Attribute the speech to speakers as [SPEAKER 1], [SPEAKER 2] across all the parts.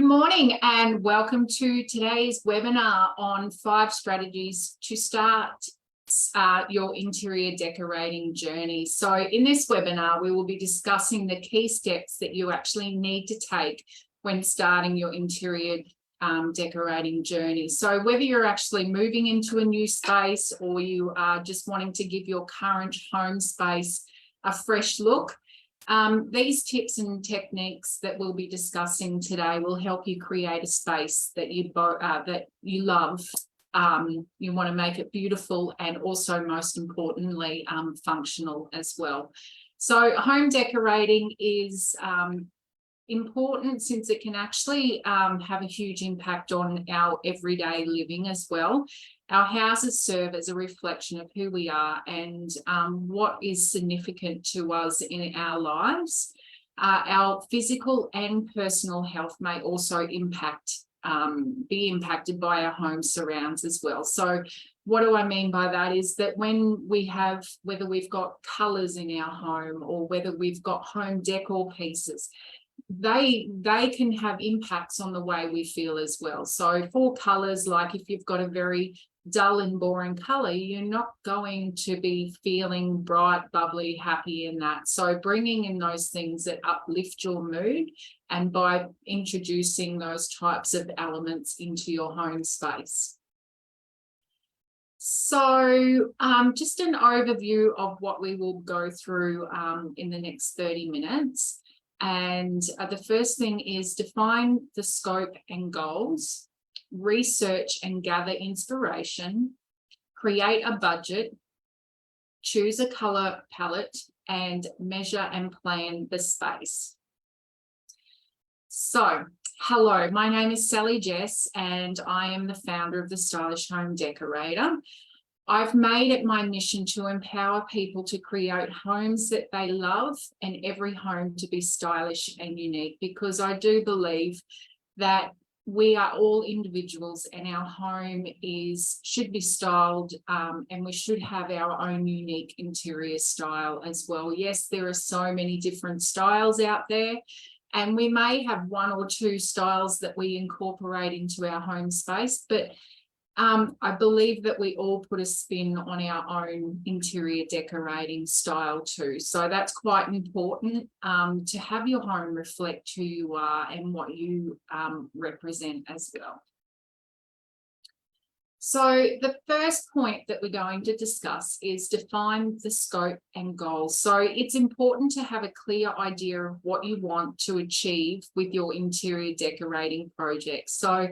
[SPEAKER 1] Good morning and welcome to today's webinar on 5 strategies to start your interior decorating journey. So in this webinar, we will be discussing the key steps that you actually need to take when starting your interior decorating journey. So whether you're actually moving into a new space or you are just wanting to give your current home space a fresh look, these tips and techniques that we'll be discussing today will help you create a space that you love. You want to make it beautiful and also, most importantly, functional as well. So home decorating is important since it can actually have a huge impact on our everyday living as well. Our houses serve as a reflection of who we are and what is significant to us in our lives. Our physical and personal health may also be impacted by our home surrounds as well. So what do I mean by that is that when we have, whether we've got colours in our home or whether we've got home decor pieces, they can have impacts on the way we feel as well. So for colours, like if you've got a very dull and boring colour, you're not going to be feeling bright, bubbly, happy in that. So bringing in those things that uplift your mood, and by introducing those types of elements into your home space. So just an overview of what we will go through in the next 30 minutes. And the first thing is define the scope and goals, research and gather inspiration, create a budget, choose a colour palette, and measure and plan the space. So, hello, my name is Sally Jess and I am the founder of The Stylish Home Decorator. I've made it my mission to empower people to create homes that they love and every home to be stylish and unique, because I do believe that we are all individuals and our home should be styled and we should have our own unique interior style as well. Yes, there are so many different styles out there, and we may have 1 or 2 styles that we incorporate into our home space, but I believe that we all put a spin on our own interior decorating style too. So that's quite important to have your home reflect who you are and what you represent as well. So the first point that we're going to discuss is define the scope and goals. So it's important to have a clear idea of what you want to achieve with your interior decorating project. So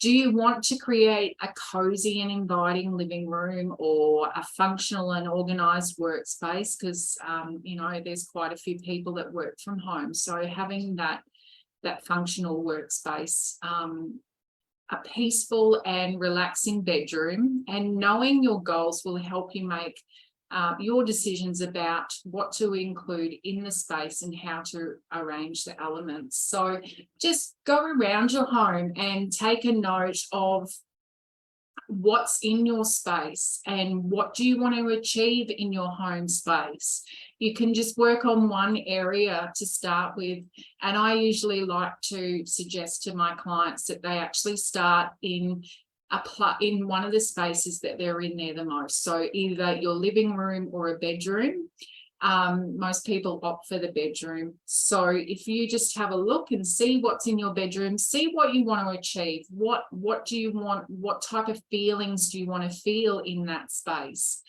[SPEAKER 1] do you want to create a cozy and inviting living room or a functional and organized workspace? Because, you know, there's quite a few people that work from home. So having that functional workspace, a peaceful and relaxing bedroom, and knowing your goals will help you make your decisions about what to include in the space and how to arrange the elements. So just go around your home and take a note of what's in your space and what do you want to achieve in your home space. You can just work on one area to start with, and I usually like to suggest to my clients that they actually start in one of the spaces that they're in there the most. So either your living room or a bedroom. Most people opt for the bedroom. So if you just have a look and see what's in your bedroom, see what you want to achieve. What do you want? What type of feelings do you want to feel in that space?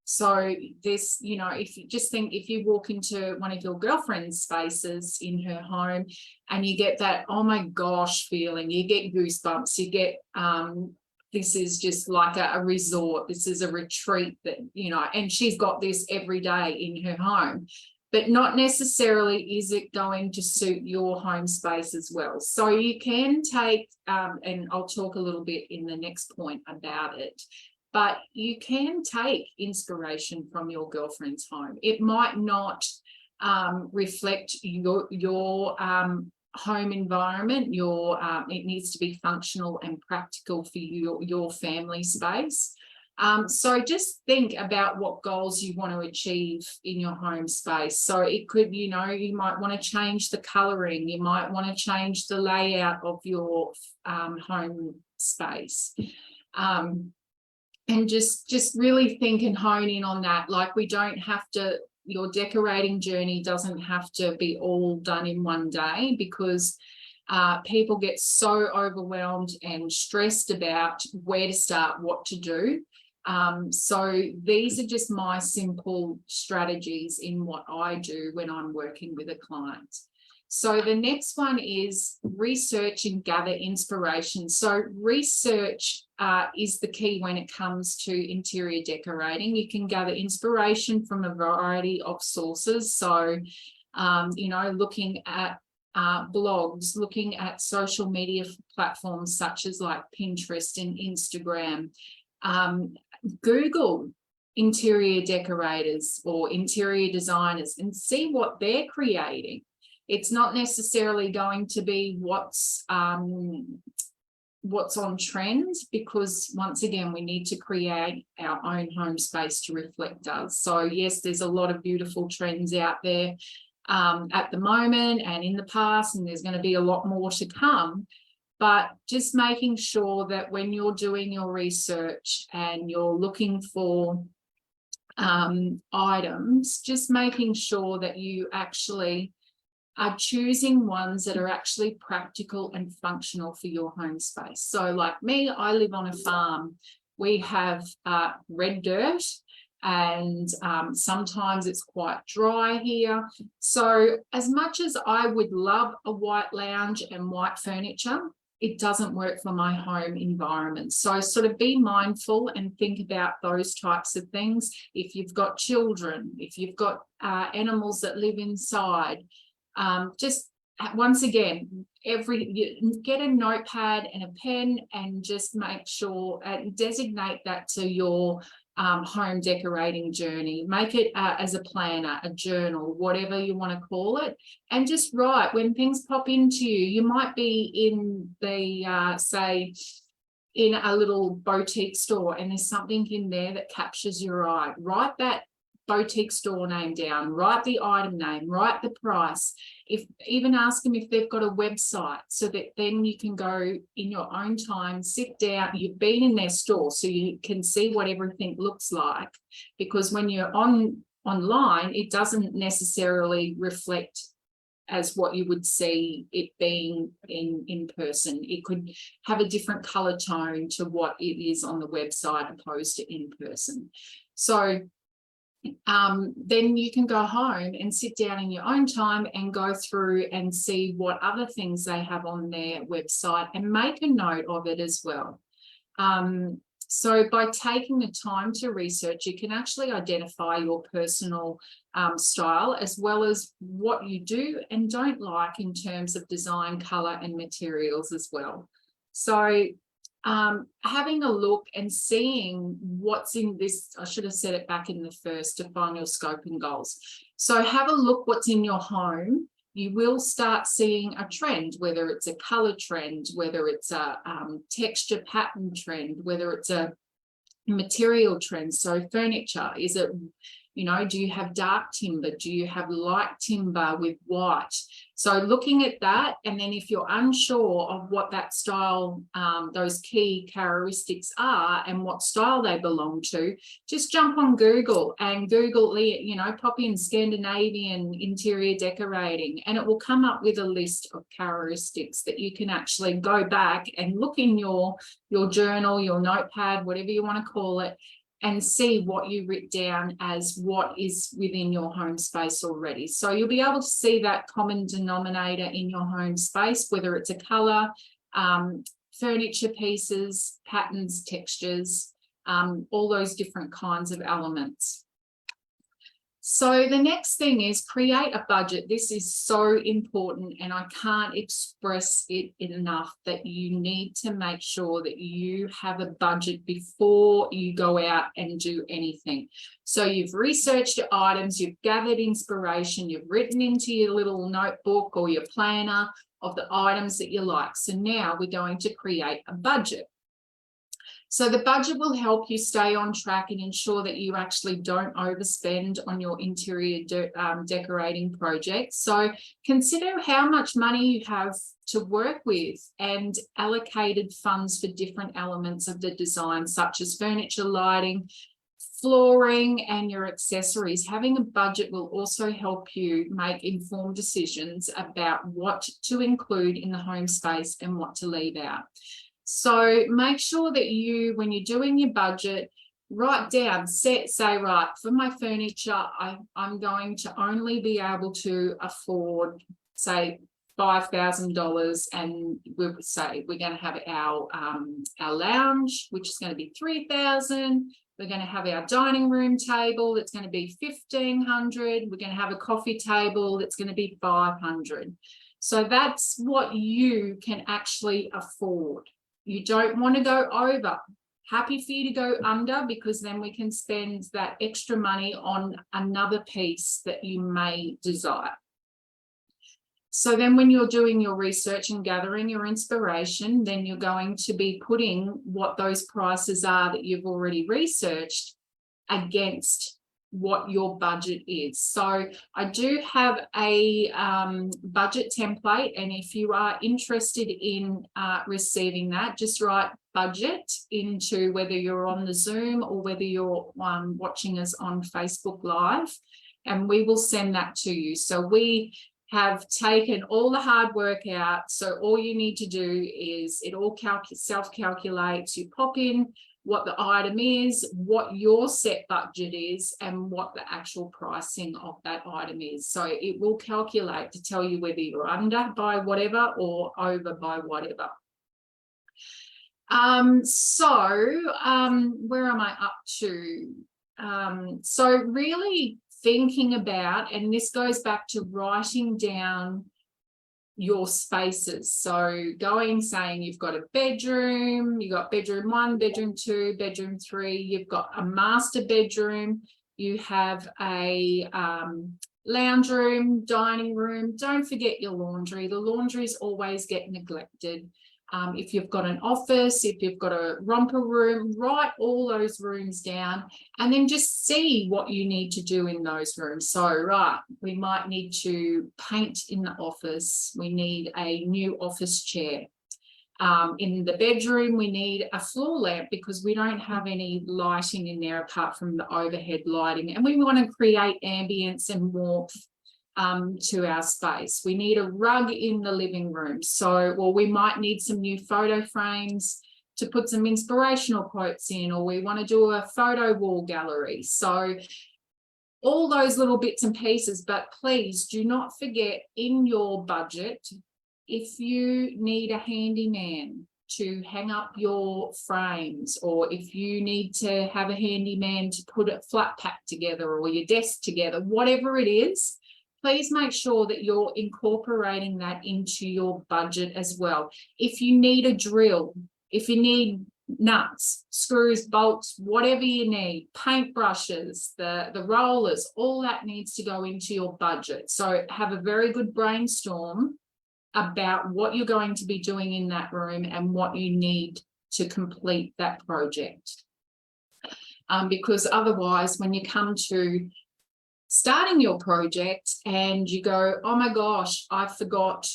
[SPEAKER 1] So this, you know, if you just think, if you walk into one of your girlfriend's spaces in her home and you get that, oh my gosh feeling, you get goosebumps, you get, this is just like a resort, this is a retreat that, you know, and she's got this every day in her home, but not necessarily is it going to suit your home space as well. So you can take, and I'll talk a little bit in the next point about it, but you can take inspiration from your girlfriend's home. It might not reflect your home environment. It needs to be functional and practical for your family space. So just think about what goals you want to achieve in your home space. So it could, you might want to change the colouring, you might want to change the layout of your home space. And just really think and hone in on that. Like, we don't have to, your decorating journey doesn't have to be all done in one day, because people get so overwhelmed and stressed about where to start, what to do. So these are just my simple strategies in what I do when I'm working with a client. So the next one is research and gather inspiration. So research is the key when it comes to interior decorating. You can gather inspiration from a variety of sources. So, looking at blogs, looking at social media platforms such as like Pinterest and Instagram. Google interior decorators or interior designers and see what they're creating. It's not necessarily going to be what's on trend, because once again, we need to create our own home space to reflect us. So yes, there's a lot of beautiful trends out there at the moment and in the past, and there's going to be a lot more to come. But just making sure that when you're doing your research and you're looking for items, just making sure that you actually are choosing ones that are actually practical and functional for your home space. So like me, I live on a farm. We have red dirt, and sometimes it's quite dry here. So as much as I would love a white lounge and white furniture, it doesn't work for my home environment. So sort of be mindful and think about those types of things. If you've got children, if you've got animals that live inside, just once again, get a notepad and a pen and just make sure and designate that to your home decorating journey. Make it as a planner, a journal, whatever you want to call it, and just write when things pop into you. You might be in the say in a little boutique store and there's something in there that captures your eye. Write that boutique store name down, write the item name, write the price, even ask them if they've got a website, so that then you can go in your own time, sit down, you've been in their store so you can see what everything looks like, because when you're online, it doesn't necessarily reflect as what you would see it being in person. It could have a different color tone to what it is on the website opposed to in person. So then you can go home and sit down in your own time and go through and see what other things they have on their website and make a note of it as well. So by taking the time to research, you can actually identify your personal style, as well as what you do and don't like in terms of design, color, and materials as well. So having a look and seeing what's in this, I should have said it back in the first, define your scope and goals. So have a look what's in your home. You will start seeing a trend, whether it's a color trend, whether it's a texture pattern trend, whether it's a material trend. So furniture, is it, do you have dark timber? Do you have light timber with white? So looking at that, and then if you're unsure of what that style, those key characteristics are and what style they belong to, just jump on Google and Google, pop in Scandinavian interior decorating, and it will come up with a list of characteristics that you can actually go back and look in your journal, your notepad, whatever you want to call it, and see what you writ down as what is within your home space already. So you'll be able to see that common denominator in your home space, whether it's a color, furniture pieces, patterns, textures, all those different kinds of elements. So the next thing is create a budget. This is so important, and I can't express it enough that you need to make sure that you have a budget before you go out and do anything. So you've researched your items, you've gathered inspiration, you've written into your little notebook or your planner of the items that you like. So now we're going to create a budget. So the budget will help you stay on track and ensure that you actually don't overspend on your interior decorating projects. So consider how much money you have to work with and allocated funds for different elements of the design, such as furniture, lighting, flooring, and your accessories. Having a budget will also help you make informed decisions about what to include in the home space and what to leave out. So make sure that you, when you're doing your budget, write down, say, right, for my furniture, I'm going to only be able to afford, say, $5,000, and we'll say we're going to have our lounge, which is going to be $3,000. We're going to have our dining room table that's going to be $1,500. We're going to have a coffee table that's going to be $500. So that's what you can actually afford. You don't want to go over. Happy for you to go under, because then we can spend that extra money on another piece that you may desire. So then when you're doing your research and gathering your inspiration, then you're going to be putting what those prices are that you've already researched against what your budget is. So I do have a budget template, and if you are interested in receiving that, just write budget into whether you're on the Zoom or whether you're watching us on Facebook Live, and we will send that to you. So we have taken all the hard work out. So all you need to do is it all self-calculates. You pop in what the item is, what your set budget is, and what the actual pricing of that item is. So it will calculate to tell you whether you're under by whatever or over by whatever. Where am I up to? So really thinking about, and this goes back to writing down your spaces. So saying you've got a bedroom, you've got bedroom 1, bedroom 2, bedroom 3, you've got a master bedroom, you have a lounge room, dining room. Don't forget your laundry. The laundries always get neglected. If you've got an office, if you've got a romper room, write all those rooms down and then just see what you need to do in those rooms. So, right, we might need to paint in the office. We need a new office chair. In the bedroom, we need a floor lamp because we don't have any lighting in there apart from the overhead lighting. And we want to create ambience and warmth to our space. We need a rug in the living room. So, well, we might need some new photo frames to put some inspirational quotes in, or we want to do a photo wall gallery. So all those little bits and pieces, but please do not forget in your budget, if you need a handyman to hang up your frames, or if you need to have a handyman to put a flat pack together or your desk together, whatever it is, please make sure that you're incorporating that into your budget as well. If you need a drill, if you need nuts, screws, bolts, whatever you need, paintbrushes, the rollers, all that needs to go into your budget. So have a very good brainstorm about what you're going to be doing in that room and what you need to complete that project. Because otherwise, when you come to starting your project and you go, oh my gosh, I forgot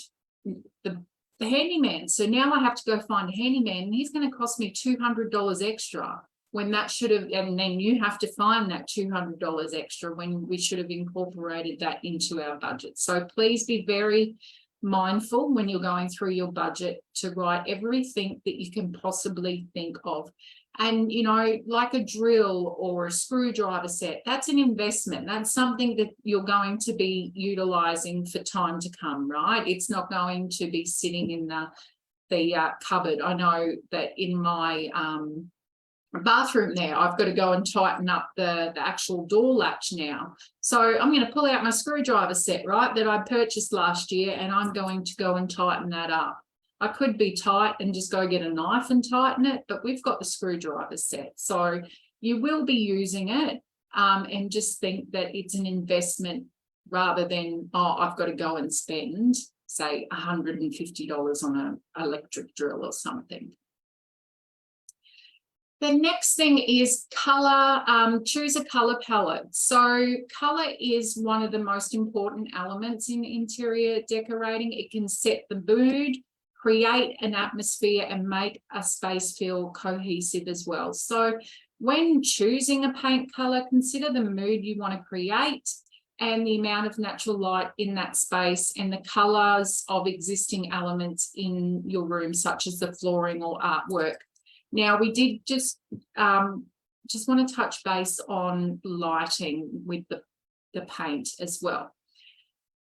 [SPEAKER 1] the handyman. So now I have to go find a handyman, and he's going to cost me $200 extra when that should have, and then you have to find that $200 extra when we should have incorporated that into our budget. So please be very mindful when you're going through your budget to write everything that you can possibly think of. And, you know, like a drill or a screwdriver set, that's an investment. That's something that you're going to be utilizing for time to come, right? It's not going to be sitting in the cupboard. I know that in my bathroom there, I've got to go and tighten up the actual door latch now. So I'm going to pull out my screwdriver set, right, that I purchased last year, and I'm going to go and tighten that up. I could be tight and just go get a knife and tighten it, but we've got the screwdriver set. So you will be using it, and just think that it's an investment rather than, oh, I've got to go and spend, say, $150 on an electric drill or something. The next thing is color. Choose a color palette. So color is one of the most important elements in interior decorating. It can set the mood, create an atmosphere, and make a space feel cohesive as well. So when choosing a paint color, consider the mood you want to create and the amount of natural light in that space and the colors of existing elements in your room, such as the flooring or artwork. Now, we did just want to touch base on lighting with the paint as well.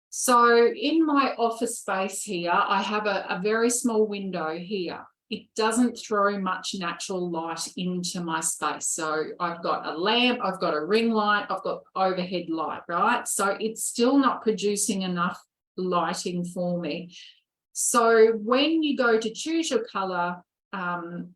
[SPEAKER 1] So in my office space here, I have a very small window here. It doesn't throw much natural light into my space. So I've got a lamp, I've got a ring light, I've got overhead light, right? So it's still not producing enough lighting for me. So when you go to choose your color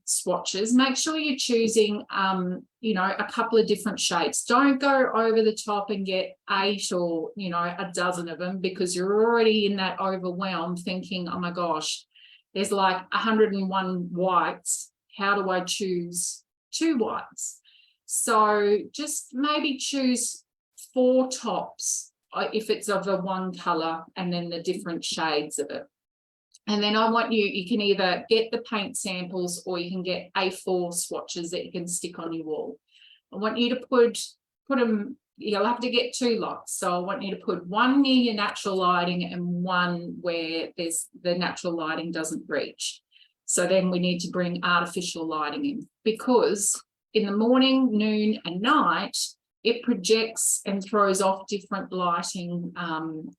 [SPEAKER 1] swatches, make sure you're choosing a couple of different shades. Don't go over the top and get 8 or a dozen of them, because you're already in that overwhelm thinking, oh my gosh, there's like 101 whites. How do I choose 2 whites? So just maybe choose 4 tops if it's of a one color, and then the different shades of it. And then I want you can either get the paint samples or you can get A4 swatches that you can stick on your wall. I want you to put them, you'll have to get 2 lots. So I want you to put one near your natural lighting and one where the natural lighting doesn't reach. So then we need to bring artificial lighting in, because in the morning, noon and night, it projects and throws off different lighting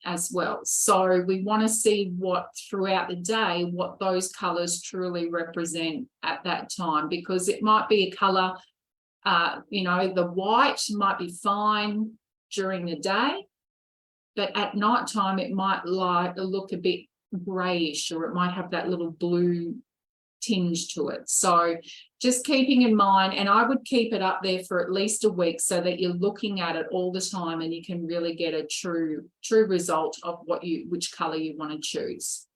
[SPEAKER 1] as well. So we want to see what throughout the day, what those colors truly represent at that time, because it might be a color, the white might be fine during the day, but at night time, it might look a bit grayish, or it might have that little blue tinge to it. So just keeping in mind, and I would keep it up there for at least a week so that you're looking at it all the time and you can really get a true result of which color you want to choose.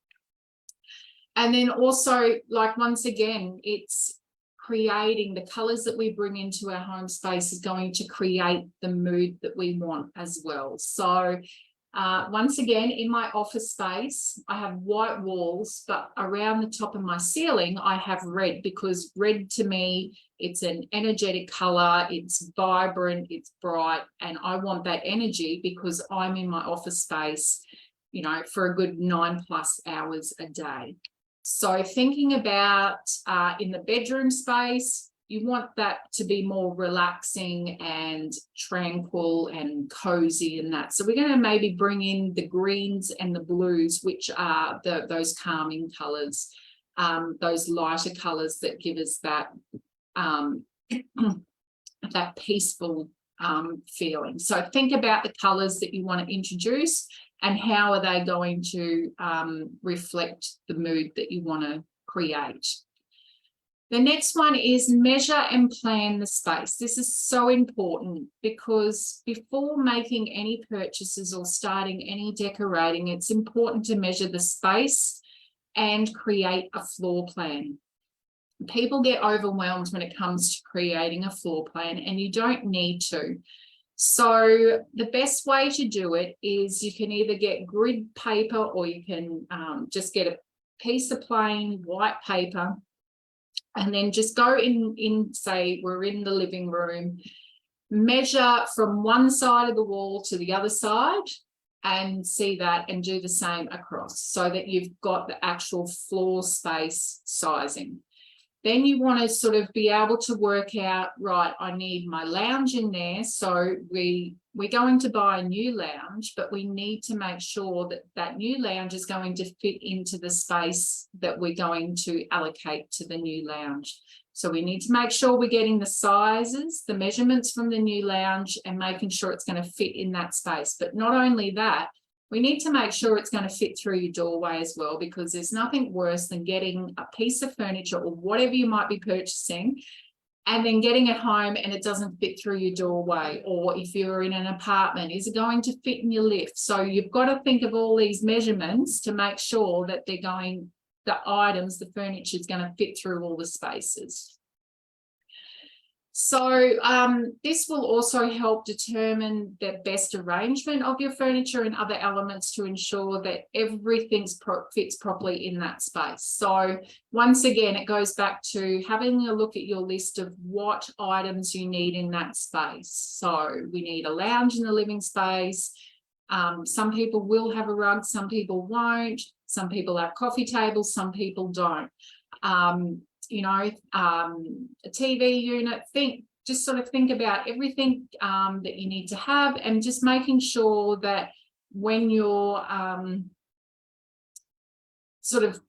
[SPEAKER 1] And then also, like, once again, it's creating the colors that we bring into our home space is going to create the mood that we want as well. So once again, in my office space, I have white walls, but around the top of my ceiling, I have red, because red to me, it's an energetic color, it's vibrant, it's bright, and I want that energy because I'm in my office space, for a good 9+ hours a day. So thinking about in the bedroom space, you want that to be more relaxing and tranquil and cozy and that. So we're going to maybe bring in the greens and the blues, which are those calming colors, those lighter colors that give us that that peaceful feeling. So think about the colors that you want to introduce and how are they going to reflect the mood that you want to create. The next one is measure and plan the space. This is so important, because before making any purchases or starting any decorating, it's important to measure the space and create a floor plan. People get overwhelmed when it comes to creating a floor plan, and you don't need to. So the best way to do it is you can either get grid paper, or you can just get a piece of plain white paper, and then just go in, say we're in the living room, measure from one side of the wall to the other side and see that, and do the same across so that you've got the actual floor space sizing. Then you want to sort of be able to work out, right, I need my lounge in there. So we're going to buy a new lounge, but we need to make sure that that new lounge is going to fit into the space that we're going to allocate to the new lounge. So we need to make sure we're getting the sizes, the measurements from the new lounge, and making sure it's going to fit in that space. But not only that, we need to make sure it's going to fit through your doorway as well, because there's nothing worse than getting a piece of furniture or whatever you might be purchasing and then getting it home and it doesn't fit through your doorway. Or if you're in an apartment, is it going to fit in your lift? So you've got to think of all these measurements to make sure that they're going, the items, the furniture is going to fit through all the spaces. So this will also help determine the best arrangement of your furniture and other elements to ensure that everything fits properly in that space. So once again, it goes back to having a look at your list of what items you need in that space. So we need a lounge in the living space. Some people will have a rug, some people won't. Some people have coffee tables, some people don't. A TV unit, just sort of think about everything that you need to have, and just making sure that when you're sort of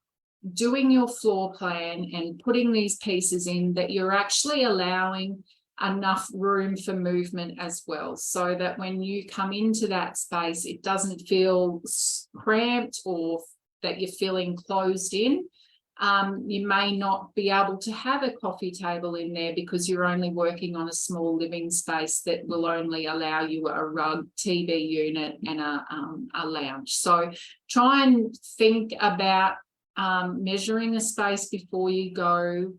[SPEAKER 1] doing your floor plan and putting these pieces in, that you're actually allowing enough room for movement as well, so that when you come into that space, it doesn't feel cramped or that you're feeling closed in. You may not be able to have a coffee table in there because you're only working on a small living space that will only allow you a rug, TV unit and a lounge. So try and think about measuring a space before you go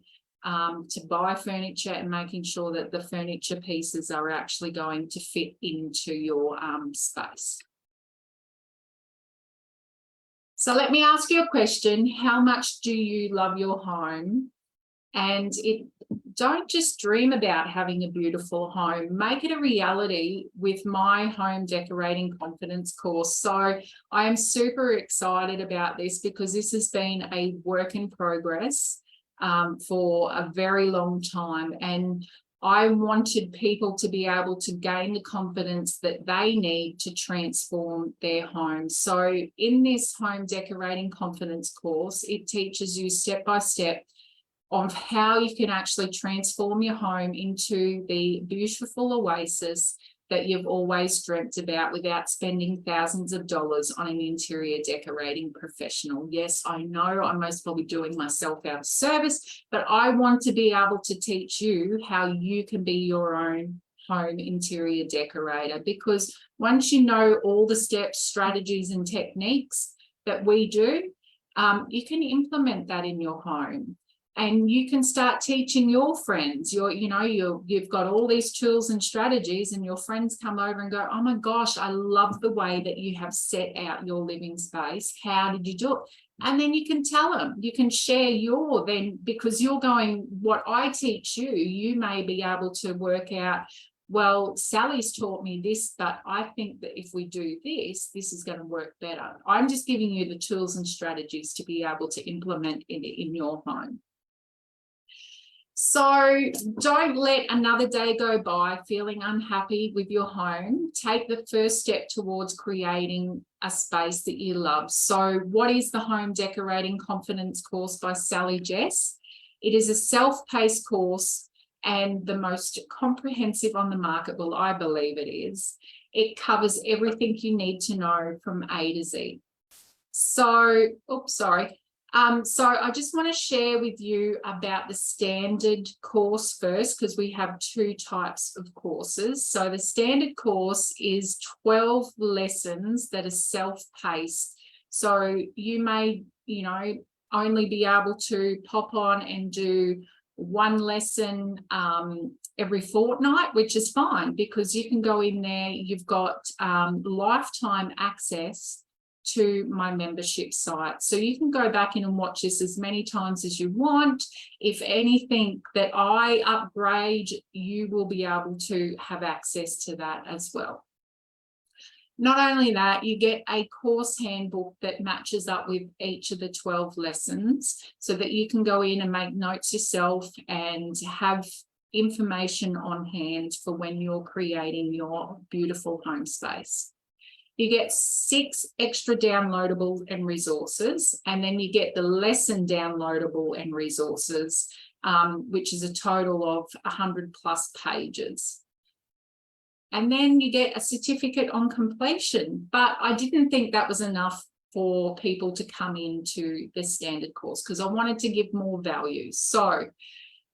[SPEAKER 1] to buy furniture, and making sure that the furniture pieces are actually going to fit into your space. So let me ask you a question. How much do you love your home? And don't just dream about having a beautiful home. Make it a reality with my home decorating confidence course. So I am super excited about this, because this has been a work in progress for a very long time. And I wanted people to be able to gain the confidence that they need to transform their homes. So in this home decorating confidence course, it teaches you step by step of how you can actually transform your home into the beautiful oasis that you've always dreamt about, without spending thousands of dollars on an interior decorating professional. Yes, I know I'm most probably doing myself out of service, but I want to be able to teach you how you can be your own home interior decorator, because once you know all the steps, strategies and techniques that we do, you can implement that in your home. And you can start teaching your friends. You've got all these tools and strategies, and your friends come over and go, oh my gosh, I love the way that you have set out your living space. How did you do it? And then you can tell them, you can share because you're going, what I teach you, you may be able to work out, well, Sally's taught me this, but I think that if we do this, this is going to work better. I'm just giving you the tools and strategies to be able to implement it in your home. So don't let another day go by feeling unhappy with your home. Take the first step towards creating a space that you love. So what is the Home Decorating Confidence course by Sally Jess? It is a self-paced course and the most comprehensive on the market. Well, I believe it is. It covers everything you need to know from A to Z. So I just want to share with you about the standard course first, because we have two types of courses. So the standard course is 12 lessons that are self-paced. So you may, only be able to pop on and do one lesson every fortnight, which is fine, because you can go in there. You've got lifetime access to my membership site. So you can go back in and watch this as many times as you want. If anything that I upgrade, you will be able to have access to that as well. Not only that, you get a course handbook that matches up with each of the 12 lessons, so that you can go in and make notes yourself and have information on hand for when you're creating your beautiful home space. You get 6 extra downloadable and resources, and then you get the lesson downloadable and resources, which is a total of 100+ pages. And then you get a certificate on completion, but I didn't think that was enough for people to come into the standard course, because I wanted to give more value. So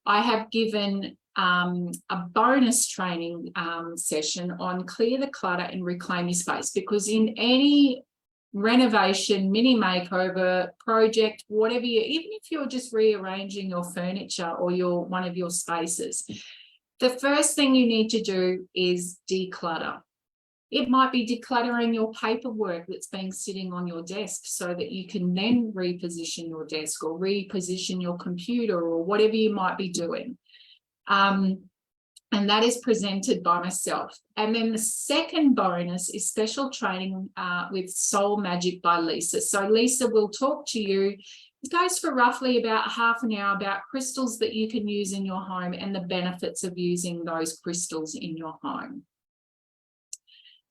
[SPEAKER 1] I have given a bonus training session on clear the clutter and reclaim your space, because in any renovation, mini makeover project, whatever even if you're just rearranging your furniture or one of your spaces, The first thing you need to do is declutter. It might be decluttering your paperwork that's been sitting on your desk so that you can then reposition your desk or reposition your computer or whatever you might be doing. And that is presented by myself. And then the second bonus is special training with Soul Magic by Lisa. So Lisa will talk to you. It goes for roughly about half an hour about crystals that you can use in your home and the benefits of using those crystals in your home.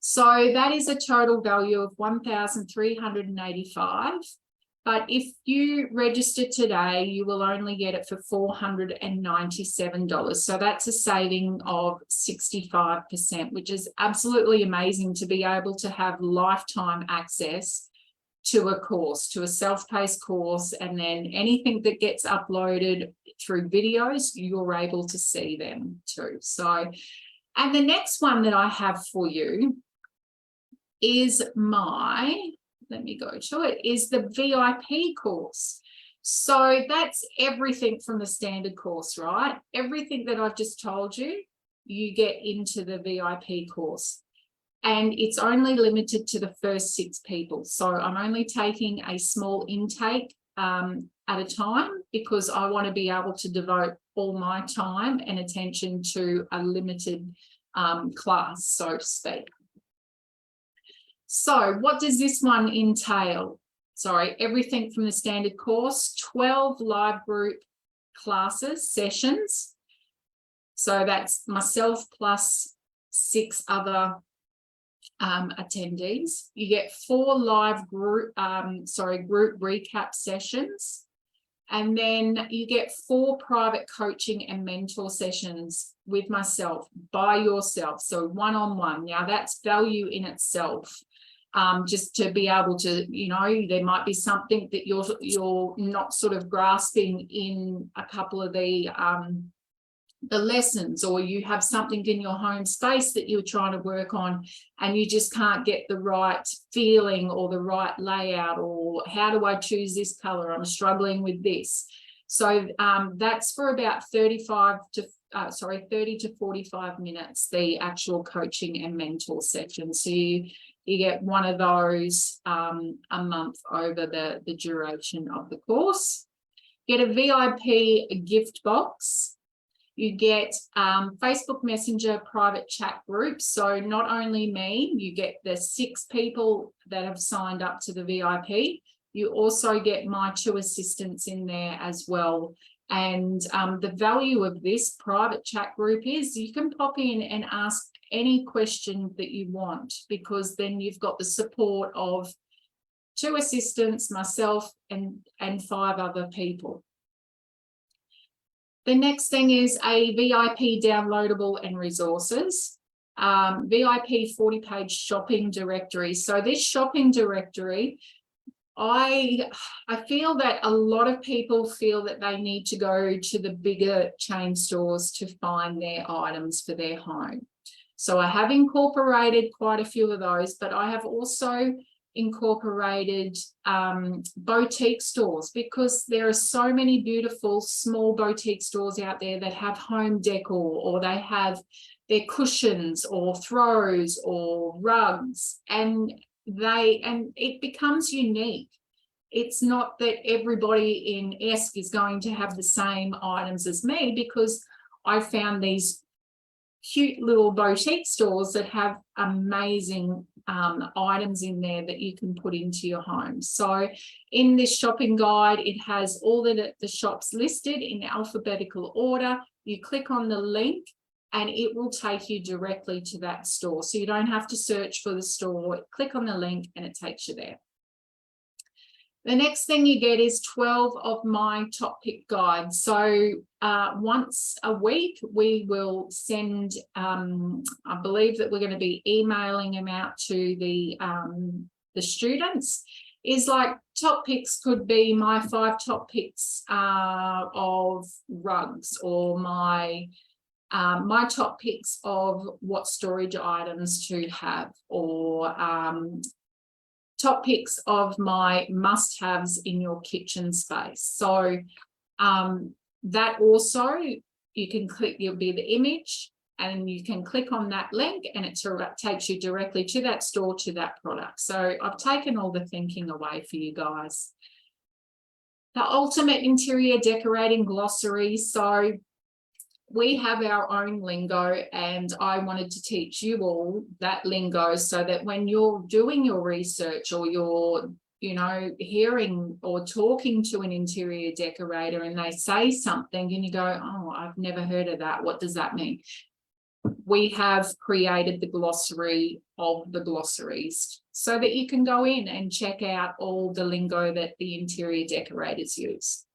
[SPEAKER 1] So that is a total value of $1,385. But if you register today, you will only get it for $497. So that's a saving of 65%, which is absolutely amazing to be able to have lifetime access to a course, to a self-paced course, and then anything that gets uploaded through videos, you're able to see them too. So, and the next one that I have for you is let me go to it, is the VIP course. So that's everything from the standard course, right? Everything that I've just told you, you get into the VIP course. And it's only limited to the first 6 people. So I'm only taking a small intake at a time because I want to be able to devote all my time and attention to a limited class, so to speak. So what does this one entail? Sorry, everything from the standard course, 12 live group classes, sessions. So that's myself plus 6 other attendees. You get 4 live group recap sessions. And then you get 4 private coaching and mentor sessions with myself, by yourself. So one-on-one. Now that's value in itself. Just to be able to, you know, there might be something that you're not sort of grasping in a couple of the lessons, or you have something in your home space that you're trying to work on and you just can't get the right feeling or the right layout, or how do I choose this color? I'm struggling with this. So that's for about 30 to 45 minutes, the actual coaching and mentor session. So you get one of those a month over the duration of the course. Get a VIP gift box. You get Facebook Messenger private chat groups. So not only me, you get the 6 people that have signed up to the VIP. You also get my 2 assistants in there as well. And the value of this private chat group is you can pop in and ask any question that you want, because then you've got the support of 2 assistants, myself, and 5 other people. The next thing is a VIP downloadable and resources. VIP 40-page shopping directory. So this shopping directory, I feel that a lot of people feel that they need to go to the bigger chain stores to find their items for their home. So I have incorporated quite a few of those, but I have also incorporated boutique stores, because there are so many beautiful small boutique stores out there that have home decor, or they have their cushions or throws or rugs, and it becomes unique. It's not that everybody in Esk is going to have the same items as me, because I found these cute little boutique stores that have amazing items in there that you can put into your home. So in this shopping guide, it has all the shops listed in alphabetical order. You click on the link and it will take you directly to that store. So you don't have to search for the store. Click on the link and it takes you there. The next thing you get is 12 of my top pick guides. So once a week, we will send, I believe that we're going to be emailing them out to the students. Is like top picks could be my 5 top picks of rugs, or my top picks of what storage items to have, or top picks of my must-haves in your kitchen space. So that also you can click, you'll be the image, and you can click on that link and it takes you directly to that store, to that product. So I've taken all the thinking away for you guys. The ultimate interior decorating glossary. So we have our own lingo, and I wanted to teach you all that lingo so that when you're doing your research or you're, you know, hearing or talking to an interior decorator and they say something and you go, oh, I've never heard of that. What does that mean? We have created the glossary of the glossaries so that you can go in and check out all the lingo that the interior decorators use.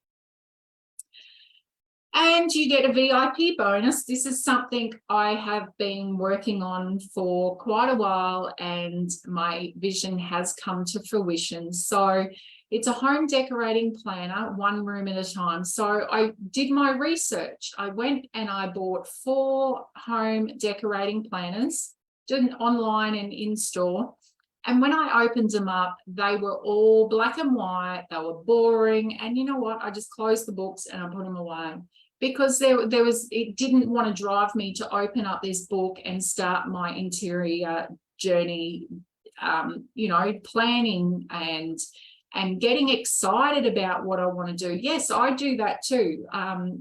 [SPEAKER 1] And you get a VIP bonus. This is something I have been working on for quite a while, and my vision has come to fruition. So it's a home decorating planner, one room at a time. So I did my research. I went and I bought 4 home decorating planners, did online and in store. And when I opened them up, they were all black and white. They were boring. And you know what? I just closed the books and I put them away, because it didn't want to drive me to open up this book and start my interior journey, you know, planning and getting excited about what I want to do. Yes, I do that too.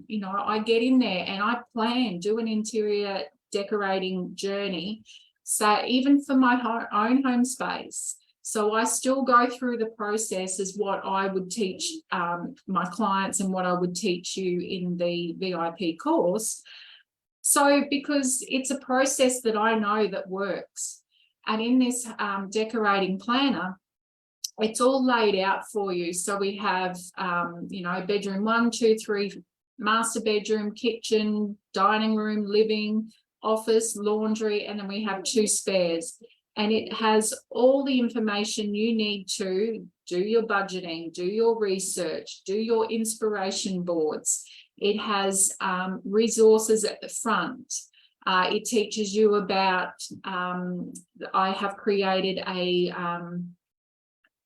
[SPEAKER 1] You know, I get in there and I plan, do an interior decorating journey. So even for my own home space. So I still go through the process as what I would teach my clients and what I would teach you in the VIP course. So because it's a process that I know that works. And in this decorating planner, it's all laid out for you. So we have, you know, bedroom 1, 2, 3, master bedroom, kitchen, dining room, living, office, laundry, and then we have 2 spares. And it has all the information you need to do your budgeting, do your research, do your inspiration boards. It has resources at the front. It teaches you about, I have created a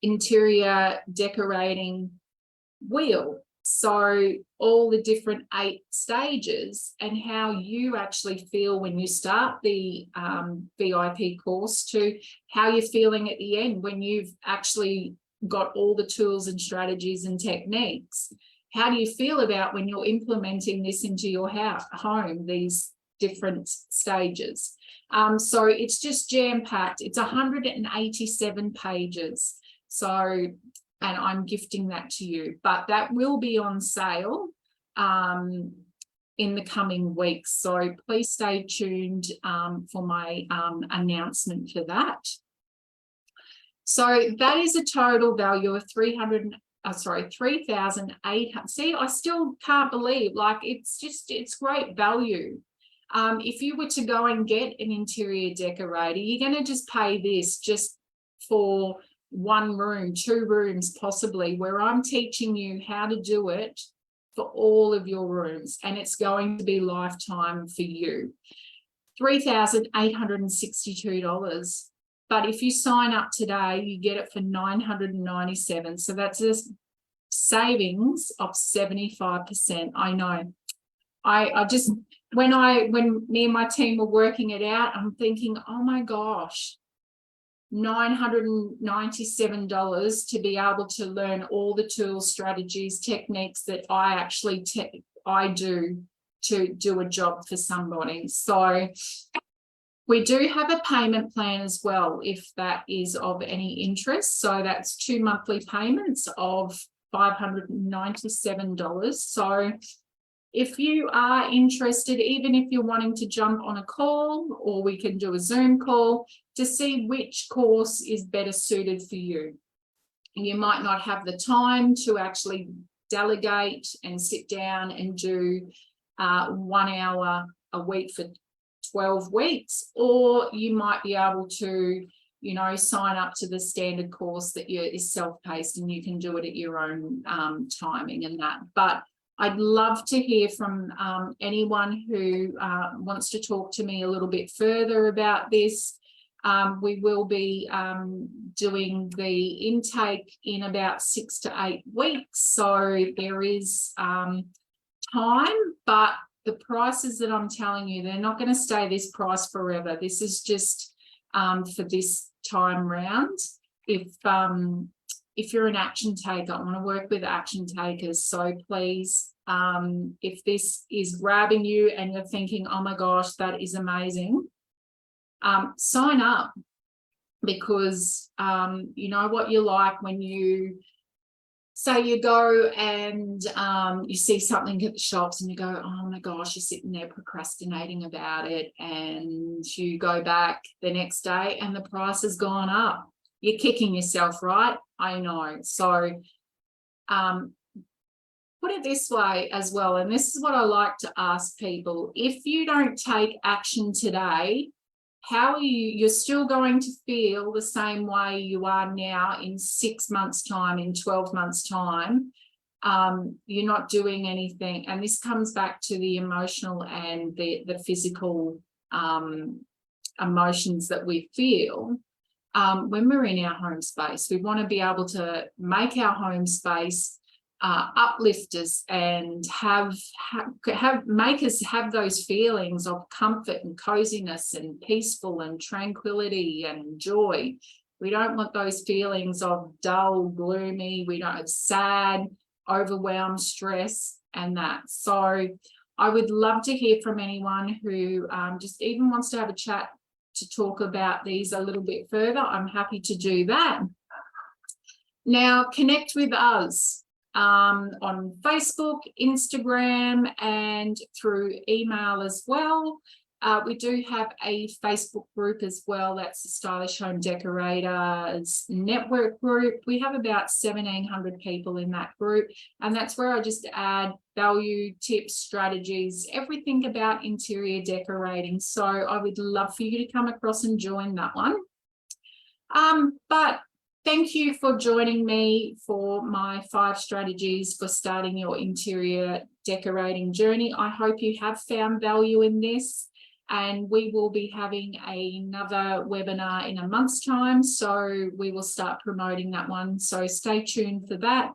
[SPEAKER 1] interior decorating wheel. So all the different 8 stages and how you actually feel when you start the VIP course to how you're feeling at the end when you've actually got all the tools and strategies and techniques. How do you feel about when you're implementing this into your home, these different stages? So it's just jam-packed. It's 187 pages. So, and I'm gifting that to you, but that will be on sale in the coming weeks. So please stay tuned for my announcement for that. So that is a total value of $3,800. See, I still can't believe, like, it's great value. If you were to go and get an interior decorator, you're going to just pay this just for 1 room, 2 rooms possibly, where I'm teaching you how to do it for all of your rooms, and it's going to be lifetime for you. $3,862. But if you sign up today, you get it for $997. So that's a savings of 75%. I know. I just, when me and my team were working it out, I'm thinking, oh my gosh, $997 to be able to learn all the tools, strategies, techniques that I actually do to do a job for somebody. So we do have a payment plan as well, if that is of any interest. So that's 2 monthly payments of $597. So if you are interested, even if you're wanting to jump on a call, or we can do a Zoom call to see which course is better suited for you. You might not have the time to actually delegate and sit down and do 1 hour a week for 12 weeks, or you might be able to, you know, sign up to the standard course that is self-paced and you can do it at your own timing and that. But I'd love to hear from anyone who wants to talk to me a little bit further about this. We will be doing the intake in about 6 to 8 weeks. So there is time, but the prices that I'm telling you, they're not going to stay this price forever. This is just for this time round. If you're an action taker, I want to work with action takers. So please, if this is grabbing you and you're thinking, oh my gosh, that is amazing, sign up, because you know what you're like when you say you go and you see something at the shops and you go, oh my gosh, you're sitting there procrastinating about it, and you go back the next day and the price has gone up. You're kicking yourself, right? I know. So put it this way as well, and this is what I like to ask people: if you don't take action today, how are you're still going to feel the same way you are now in 6 months' time, in 12 months' time. You're not doing anything. And this comes back to the emotional and the physical emotions that we feel when we're in our home space. We want to be able to make our home space uplift us and make us have those feelings of comfort and coziness and peaceful and tranquility and joy. We don't want those feelings of dull, gloomy. We don't have sad, overwhelmed, stress, and that. So I would love to hear from anyone who just even wants to have a chat to talk about these a little bit further. I'm happy to do that. Now, connect with us on Facebook, Instagram, and through email as well. We do have a Facebook group as well. That's the Stylish Home Decorators Network group. We have about 1,700 people in that group, and that's where I just add value, tips, strategies, everything about interior decorating. So I would love for you to come across and join that one. But thank you for joining me for my 5 strategies for starting your interior decorating journey. I hope you have found value in this, and we will be having another webinar in a month's time. So we will start promoting that one. So stay tuned for that.